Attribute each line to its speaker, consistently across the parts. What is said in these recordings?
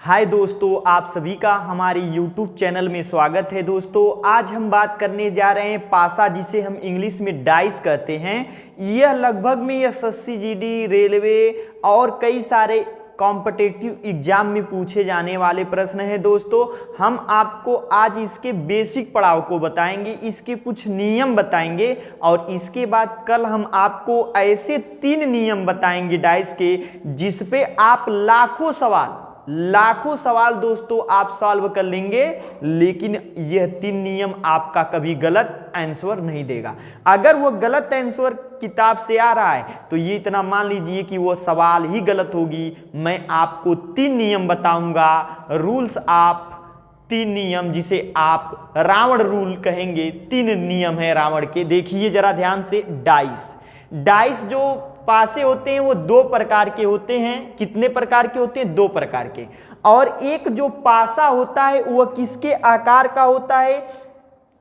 Speaker 1: हाय दोस्तों, आप सभी का हमारे YouTube चैनल में स्वागत है। दोस्तों आज हम बात करने जा रहे हैं पासा, जिसे हम इंग्लिश में डाइस कहते हैं। यह लगभग में एसएससी जीडी, रेलवे और कई सारे कॉम्पिटिटिव एग्जाम में पूछे जाने वाले प्रश्न है। दोस्तों हम आपको आज इसके बेसिक पड़ाव को बताएंगे, इसके कुछ नियम बताएंगे और इसके बाद कल हम आपको ऐसे 3 नियम बताएंगे डाइस के, जिस पे आप लाखों सवाल दोस्तों आप सॉल्व कर लेंगे, लेकिन यह 3 नियम आपका कभी गलत आंसर नहीं देगा। अगर वो गलत आंसर किताब से आ रहा है तो ये इतना मान लीजिए कि वो सवाल ही गलत होगी। मैं आपको 3 नियम बताऊंगा, रूल्स ऑफ 3 नियम, जिसे आप रावण रूल कहेंगे। 3 नियम है रावण के। देखिए जरा ध्यान से। डाइस जो पासे होते हैं वो 2 प्रकार के होते हैं। कितने प्रकार के होते हैं? 2 प्रकार के। और एक जो पासा होता है वह किसके आकार का होता है?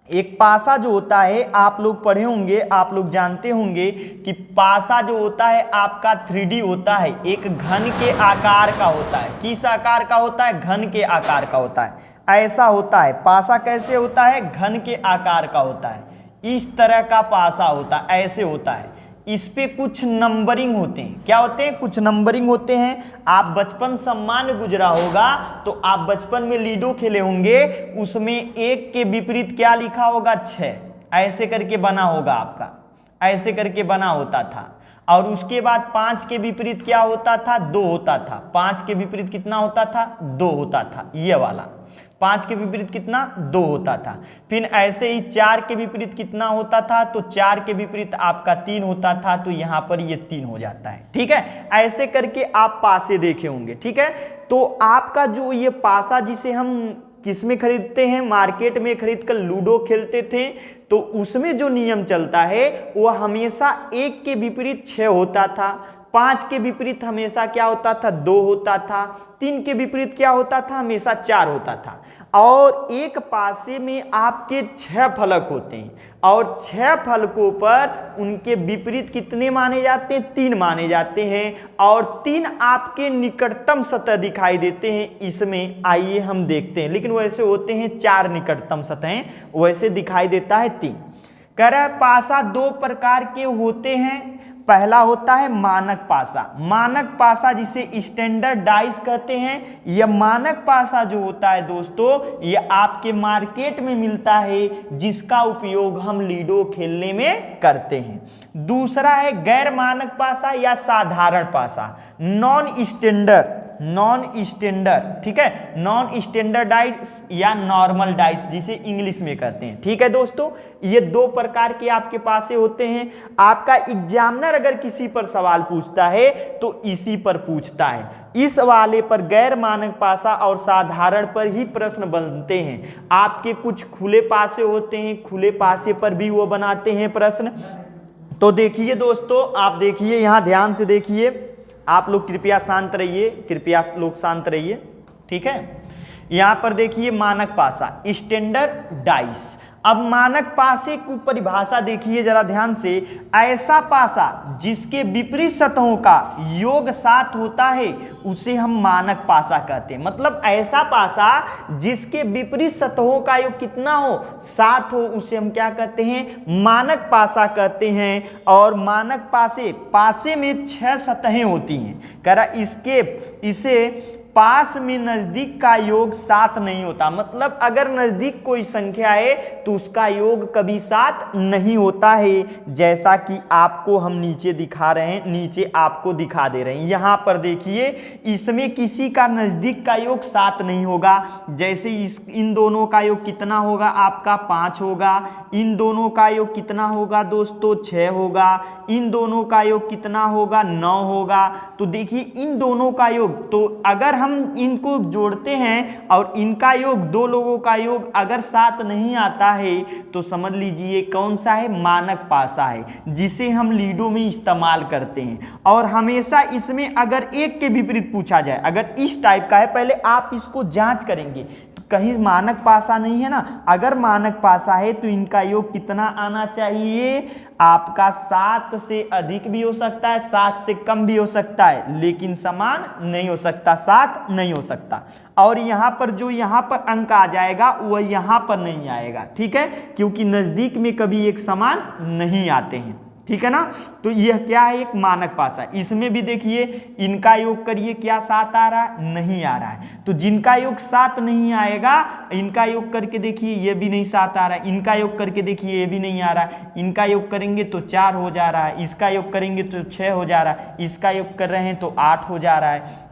Speaker 1: एक पासा जो होता है, आप लोग पढ़े होंगे, आप लोग जानते होंगे कि पासा जो होता है आपका 3D होता है, एक घन के आकार का होता है। किस आकार का होता है? घन के आकार का होता है। ऐसा होता है पासा। कैसे होता है? घन के आकार का होता है। इस तरह का पासा होता है, ऐसे होता है। इस पे कुछ नंबरिंग होते हैं। क्या होते हैं? कुछ नंबरिंग होते हैं। आप बचपन सामान्य गुजरा होगा तो आप बचपन में लूडो खेले होंगे, उसमें 1 के विपरीत क्या लिखा होगा? 6। ऐसे करके बना होगा आपका, ऐसे करके बना होता था। और उसके बाद 5 के विपरीत क्या होता था? 2 होता था। 5 के विपरीत कितना होता था? 2 होता था। ये वाला 5 के विपरीत कितना? 2 होता था। फिर ऐसे ही 4 के विपरीत कितना होता था? तो 4 के विपरीत आपका 3 होता था, तो यहां पर ये 3 हो जाता है। ठीक है, ऐसे करके आप पासे देखे होंगे। ठीक है, तो आपका जो ये पासा, जिसे हम किस में खरीदते हैं? मार्केट में खरीद कर लूडो खेलते थे, तो उसमें जो नियम चलता है वह हमेशा 1 के विपरीत 6 होता था। 5 के विपरीत हमेशा क्या होता था? 2 होता था। 3 के विपरीत क्या होता था? हमेशा 4 होता था। और एक पासे में आपके 6 फलक होते हैं और 6 फलकों पर उनके विपरीत कितने माने जाते हैं? 3 माने जाते हैं। और 3 आपके निकटतम सतह दिखाई देते हैं। इसमें आइए हम देखते हैं, लेकिन वैसे होते हैं 4 निकटतम सतहें, वैसे दिखाई देता है 3। कह रहा है पासा 2 प्रकार के होते हैं। पहला होता है मानक पासा। मानक पासा जिसे स्टैंडर्ड डाइस कहते हैं। यह मानक पासा जो होता है दोस्तों, यह आपके मार्केट में मिलता है, जिसका उपयोग हम लूडो खेलने में करते हैं। दूसरा है गैर मानक पासा या साधारण पासा, नॉन स्टैंडर्ड। ठीक है, नॉन स्टैंडर्ड डाइस या नॉर्मल डाइस जिसे इंग्लिश में कहते हैं। ठीक है दोस्तों, ये 2 प्रकार के आपके पास होते हैं। आपका एग्जामिनर अगर किसी पर सवाल पूछता है तो इसी पर पूछता है। इस वाले पर गैर मानक पासा और साधारण पर ही प्रश्न बनते हैं। आपके कुछ खुले पासे होते हैं, खुले पासे पर भी वो बनाते हैं प्रश्न। तो देखिए दोस्तों, आप देखिए, यहां ध्यान से देखिए। आप लोग कृपया शांत रहिए, कृपया लोग शांत रहिए। ठीक है, यहां पर देखिए मानक पासा, स्टैंडर्ड डाइस। अब मानक पासे की परिभाषा देखिए जरा ध्यान से। ऐसा पासा जिसके विपरीत सतहों का योग 7 होता है उसे हम मानक पासा कहते हैं। मतलब ऐसा पासा जिसके विपरीत सतहों का योग कितना हो? 7 हो, उसे हम क्या कहते हैं? मानक पासा कहते हैं। और मानक पासे में 6 सतहें होती हैं। कह रहा इसे पास में नजदीक का योग 7 नहीं होता। मतलब अगर नजदीक कोई संख्या है तो उसका योग कभी 7 नहीं होता है, जैसा कि आपको हम नीचे दिखा रहे हैं, नीचे आपको दिखा दे रहे हैं। यहां पर देखिए, इसमें किसी का नजदीक का योग 7 नहीं होगा। जैसे इन दोनों का योग कितना होगा? आपका 5 होगा। इन दोनों का योग कितना होगा दोस्तों? 6 होगा। इन दोनों का योग कितना होगा? 9 होगा। तो देखिए इन दोनों का योग, तो अगर हम इनको जोड़ते हैं और इनका योग, 2 लोगों का योग अगर 7 नहीं आता है तो समझ लीजिए कौन सा है? मानक पासा है, जिसे हम लूडो में इस्तेमाल करते हैं। और हमेशा इसमें अगर 1 के विपरीत पूछा जाए, अगर इस टाइप का है, पहले आप इसको जांच करेंगे तो कहीं मानक पासा नहीं है ना। अगर मानक पासा है तो इनका योग कितना आना चाहिए आपका 7 से अधिक भी हो सकता है, 7 से कम भी हो सकता है, लेकिन समान नहीं हो सकता, 7 नहीं हो सकता। और यहाँ पर जो यहाँ पर अंक आ जाएगा वह यहाँ पर नहीं आएगा, ठीक है, क्योंकि नजदीक में कभी एक समान नहीं आते हैं, ठीक है ना। तो यह क्या है, एक मानक पासा। इसमें भी देखिए इनका योग करिए, क्या 7 आ रहा है, नहीं आ रहा है। तो जिनका योग 7 नहीं आएगा, इनका योग करके देखिए ये भी नहीं 7 आ रहा है, इनका योग करके देखिए ये भी नहीं आ रहा है, इनका योग करेंगे तो 4 हो जा रहा है, इसका योग करेंगे तो 6 हो जा रहा है, इसका योग कर रहे हैं तो 8 हो जा रहा है।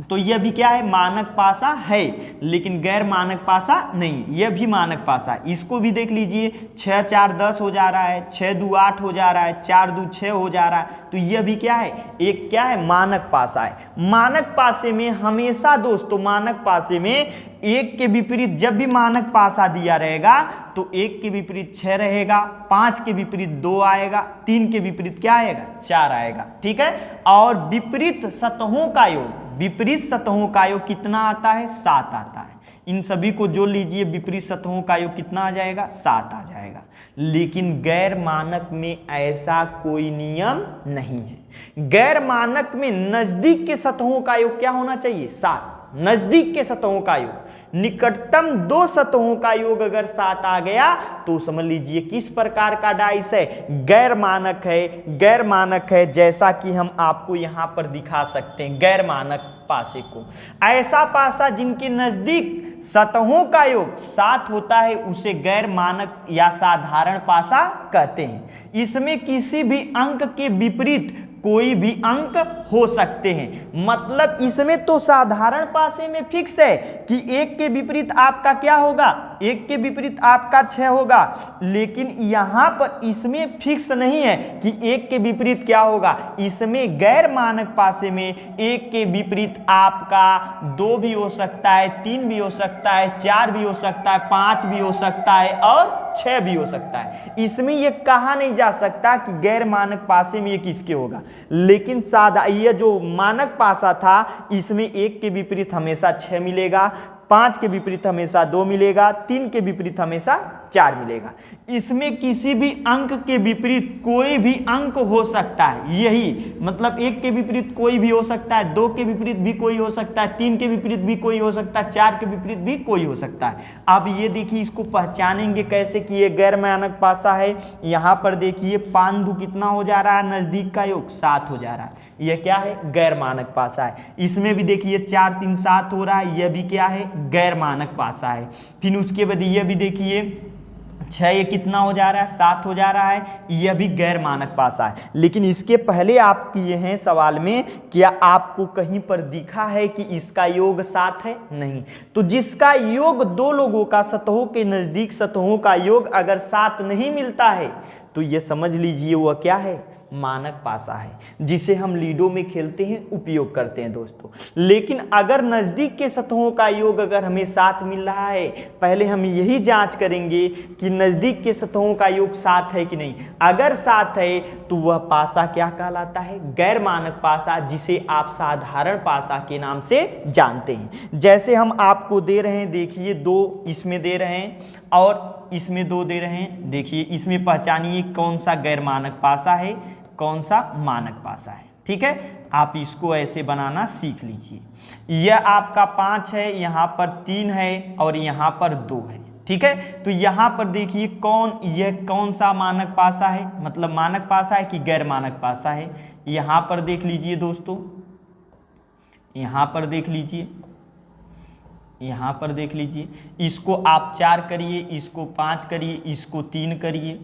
Speaker 1: तो यह भी क्या है, मानक पासा है, लेकिन गैर मानक पासा नहीं। यह भी मानक पासा, इसको भी देख लीजिए, 6 4 10 हो जा रहा है, 6 2 8 हो जा रहा है, 4 2 6 हो जा रहा है। तो यह भी क्या है, एक क्या है, मानक पासा है। मानक पासे में हमेशा दोस्तों, मानक पासे में एक के विपरीत जब भी मानक पासा दिया रहेगा तो एक के विपरीत 6 रहेगा, 5 के विपरीत 2 आएगा, 3 के विपरीत क्या आएगा, 4 आएगा, ठीक है। और विपरीत सतहों का योग, विपरीत सतहों का योग कितना आता है, 7 आता है। इन सभी को जोड़ लीजिए, विपरीत सतहों का योग कितना आ जाएगा, 7 आ जाएगा। लेकिन गैर मानक में ऐसा कोई नियम नहीं है। गैर मानक में नजदीक के सतहों का योग क्या होना चाहिए, 7। नजदीक के सतहों का योग, निकटतम 2 सतहों का योग अगर 7 आ गया तो समझ लीजिए किस प्रकार का डाइस है, गैर मानक है। गैर मानक है, जैसा कि हम आपको यहां पर दिखा सकते हैं गैर मानक पासे को। ऐसा पासा जिनके नजदीक सतहों का योग 7 होता है उसे गैर मानक या साधारण पासा कहते हैं। इसमें किसी भी अंक के विपरीत कोई भी अंक हो सकते हैं। मतलब इसमें तो साधारण पासे में फिक्स है कि 1 के विपरीत आपका क्या होगा, 1 के विपरीत आपका 6 होगा। लेकिन यहां पर इसमें फिक्स नहीं है कि 1 के विपरीत क्या होगा। इसमें गैर मानक पासे में 1 के विपरीत आपका 2 भी हो सकता है, 3 भी हो सकता है, 4 भी हो सकता है, 5 भी हो सकता है और 6 भी हो सकता है। इसमें यह कहा नहीं जा सकता कि गैर मानक पासे में ये किसके होगा। लेकिन सादा ये जो मानक पासा था इसमें 1 के विपरीत हमेशा 6 मिलेगा, 5 के विपरीत हमेशा 2 मिलेगा, 3 के विपरीत हमेशा 4 मिलेगा। इसमें किसी भी अंक के विपरीत कोई भी अंक हो सकता है। यही मतलब 1 के विपरीत कोई भी हो सकता है, 2 के विपरीत भी कोई हो सकता है, 3 के विपरीत भी कोई हो सकता है, 4 के विपरीत भी कोई हो सकता है। अब ये देखिए इसको पहचानेंगे कैसे कि ये गैर मानक पासा है। यहाँ पर देखिए 5 2 कितना हो जा रहा है, नजदीक का योग 7 हो जा रहा है। यह क्या है, गैर मानक पासा है। इसमें भी देखिए 4 3 7 हो रहा है, यह भी क्या है, गैर मानक पासा है। फिर उसके बाद यह भी देखिए 6 ये कितना हो जा रहा है, 7 हो जा रहा है, यह भी गैर मानक पासा है। लेकिन इसके पहले आप किए हैं सवाल में, क्या आपको कहीं पर दिखा है कि इसका योग 7 है? नहीं। तो जिसका योग 2 लोगों का सतहों के नजदीक सतहों का योग अगर 7 नहीं मिलता है तो यह समझ लीजिए वह क्या है, मानक पासा है, जिसे हम लीडो में खेलते हैं, उपयोग करते हैं दोस्तों। लेकिन अगर नजदीक के सतहों का योग अगर हमें 7 मिल रहा है, पहले हम यही जांच करेंगे कि नजदीक के सतहों का योग 7 है कि नहीं। अगर 7 है तो वह पासा क्या कहलाता है, गैर मानक पासा, जिसे आप साधारण पासा के नाम से जानते हैं। जैसे हम आपको दे रहे हैं, देखिए 2 इसमें दे रहे हैं और इसमें 2 दे रहे हैं। देखिए इसमें पहचानिए कौन सा गैर मानक पासा है, कौन सा मानक पासा है, ठीक है। आप इसको ऐसे बनाना सीख लीजिए। यह आपका 5 है, यहाँ पर 3 है और यहाँ पर 2 है, ठीक है। तो यहाँ पर देखिए यह कौन सा मानक पासा है, मतलब मानक पासा है कि गैर मानक पासा है। यहाँ पर देख लीजिए दोस्तों, यहाँ पर देख लीजिए, यहाँ पर देख लीजिए। इसको आप 4 करिए, इसको 5 करिए, इसको 3 करिए,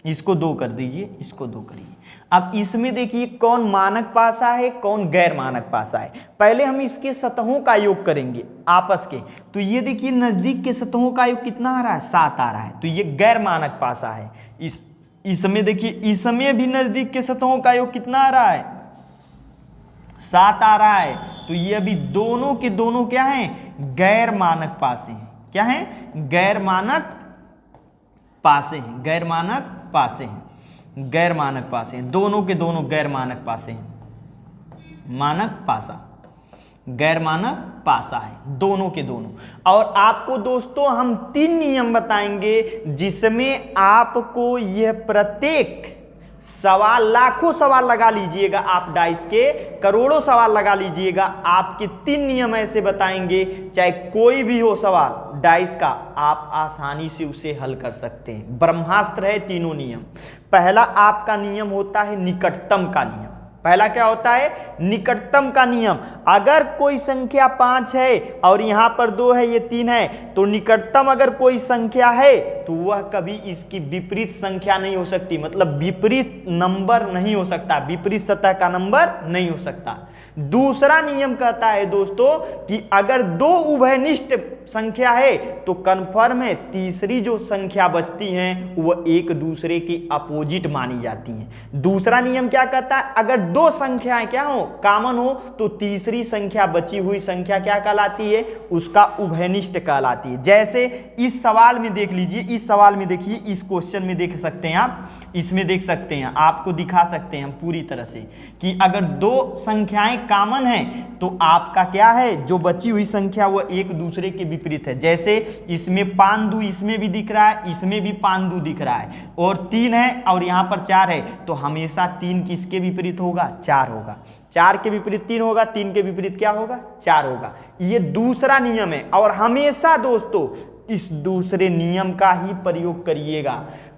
Speaker 1: इसको 2 कर दीजिए, इसको 2 करिए। अब इसमें देखिए कौन मानक पासा है, कौन गैर मानक पासा है। पहले हम इसके सतहों का योग करेंगे आपस के। तो ये देखिए नजदीक के सतहों का योग कितना आ रहा है, 7 आ रहा है, तो ये गैर मानक पासा है। इसमें देखिए इसमें भी नजदीक के सतहों का योग कितना आ रहा है, 7 आ रहा है। तो ये भी दोनों के दोनों क्या हैं, गैर मानक पासे हैं। क्या हैं, गैर मानक पासे हैं, गैर मानक पासे हैं, गैर मानक पासे हैं, दोनों के दोनों गैर मानक पासे हैं, मानक पासा। गैर मानक पासा है, दोनों के दोनों। और आपको दोस्तों हम 3 नियम बताएंगे जिसमें आपको यह प्रत्येक सवाल, लाखों सवाल लगा लीजिएगा आप डाइस के, करोड़ों सवाल लगा लीजिएगा, आपके 3 नियम ऐसे बताएंगे चाहे कोई भी हो सवाल डाइस का, आप आसानी से उसे हल कर सकते हैं। ब्रह्मास्त्र है तीनों नियम। पहला आपका नियम होता है निकटतम का नियम। पहला क्या होता है? निकटतम का नियम। अगर कोई संख्या 5 है और यहां पर 2 है, ये 3 है, तो निकटतम अगर कोई संख्या है तो वह कभी इसकी विपरीत संख्या नहीं हो सकती, मतलब विपरीत नंबर नहीं हो सकता, विपरीत सतह का नंबर नहीं हो सकता। दूसरा नियम कहता है दोस्तों कि अगर 2 उभयनिष्ठ संख्या है तो कन्फर्म है तीसरी जो संख्या बचती हैं वह एक दूसरे की अपोजिट मानी जाती हैं। दूसरा नियम क्या कहता है? अगर 2 संख्याएं क्या हो, कॉमन हो, तो तीसरी संख्या बची हुई संख्या क्या कहलाती है? उसका उभयनिष्ठ कहलाती है। जैसे इस सवाल में देख लीजिए, इस सवाल में देखिए, इस क्वेश्चन में देख सकते हैं आप, इसमें देख सकते हैं, आपको दिखा सकते हैं हम पूरी तरह से कि अगर 2 संख्याएं कॉमन है तो आपका क्या है, जो बची हुई संख्या वो एक दूसरे के विपरीत है। जैसे इसमें 5 इसमें भी दिख रहा है, इसमें भी 5 दिख रहा है, और 3 है और यहां पर 4 है, तो हमेशा 3 किसके विपरीत होगा? 4 होगा। 4 के विपरीत 3 होगा, 3 के विपरीत क्या होगा? 4 होगा। ये दूसरा नियम है। और हमेशा दोस्तों इस दूसरे नियम का ही प्रयोग करिएगा।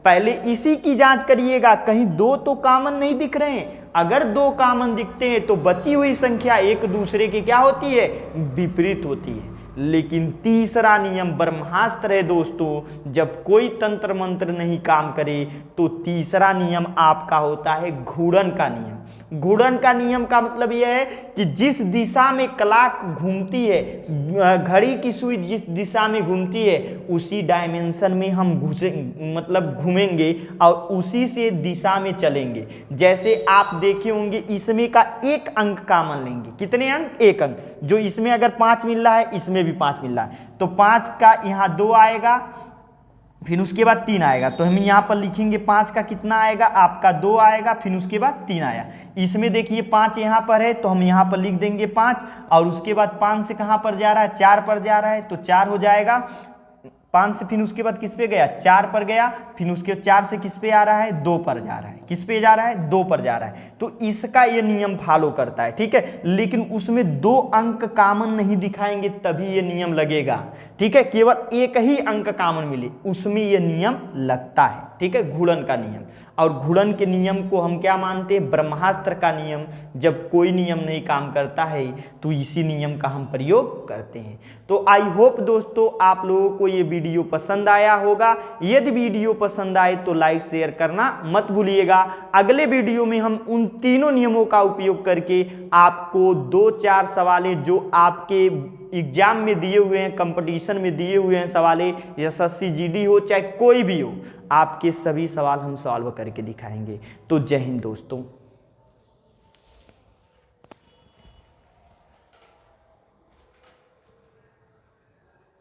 Speaker 1: पहले इसी की जांच करिएगा, कहीं 2 तो कॉमन नहीं दिख रहे हैं। अगर 2 कॉमन दिखते हैं तो बची हुई संख्या एक दूसरे की क्या होती है? विपरीत होती है। लेकिन तीसरा नियम ब्रह्मास्त्र है दोस्तों, जब कोई तंत्र मंत्र नहीं काम करे तो तीसरा नियम आपका होता है घूर्णन का नियम। घूर्णन का नियम का मतलब यह है कि जिस दिशा में क्लॉक घूमती है, घड़ी की सुई जिस दिशा में घूमती है उसी डायमेंशन में हम घूमेंगे और उसी से दिशा में चलेंगे। जैसे आप देखे होंगे इसमें का एक अंक कॉमन लेंगे। कितने अंक? एक अंक। जो इसमें अगर 5 मिल रहा है इसमें भी 5 मिल रहा है, तो 5 का यहाँ 2 आएगा, फिर उसके बाद 3 आएगा, तो हम यहाँ पर लिखेंगे 5 का कितना आएगा? आपका 2 आएगा, फिर उसके बाद 3 आया। इसमें देखिए 5 यहाँ पर है तो हम यहाँ पर लिख देंगे 5, और उसके बाद 5 से कहाँ पर जा रहा है? 4 पर जा रहा है, तो 4 हो जाएगा। 5 से फिर उसके बाद किस पे गया? 4 पर गया, फिर उसके 4 से किस पे आ रहा है? 2 पर जा रहा है। किस पे जा रहा है? 2 पर जा रहा है। तो इसका ये नियम फॉलो करता है, ठीक है। लेकिन उसमें 2 अंक कॉमन नहीं दिखाएंगे तभी ये नियम लगेगा, ठीक है। केवल एक ही अंक कॉमन मिले उसमें ये नियम लगता है, ठीक है, घूर्णन का नियम। और घूर्णन के नियम को हम क्या मानते हैं? ब्रह्मास्त्र का नियम। जब कोई नियम नहीं काम करता है तो इसी नियम का हम प्रयोग करते हैं। तो आई होप दोस्तों आप लोगों को ये वीडियो पसंद आया होगा। यदि वीडियो पसंद आए तो लाइक शेयर करना मत भूलिएगा। अगले वीडियो में हम उन तीनों नियमों का उपयोग करके आपको 2-4 सवालें जो आपके एग्जाम में दिए हुए हैं, कंपटीशन में दिए हुए हैं सवालें, एसएससी जीडी हो चाहे कोई भी हो, आपके सभी सवाल हम सॉल्व करके दिखाएंगे। तो जय हिंद दोस्तों।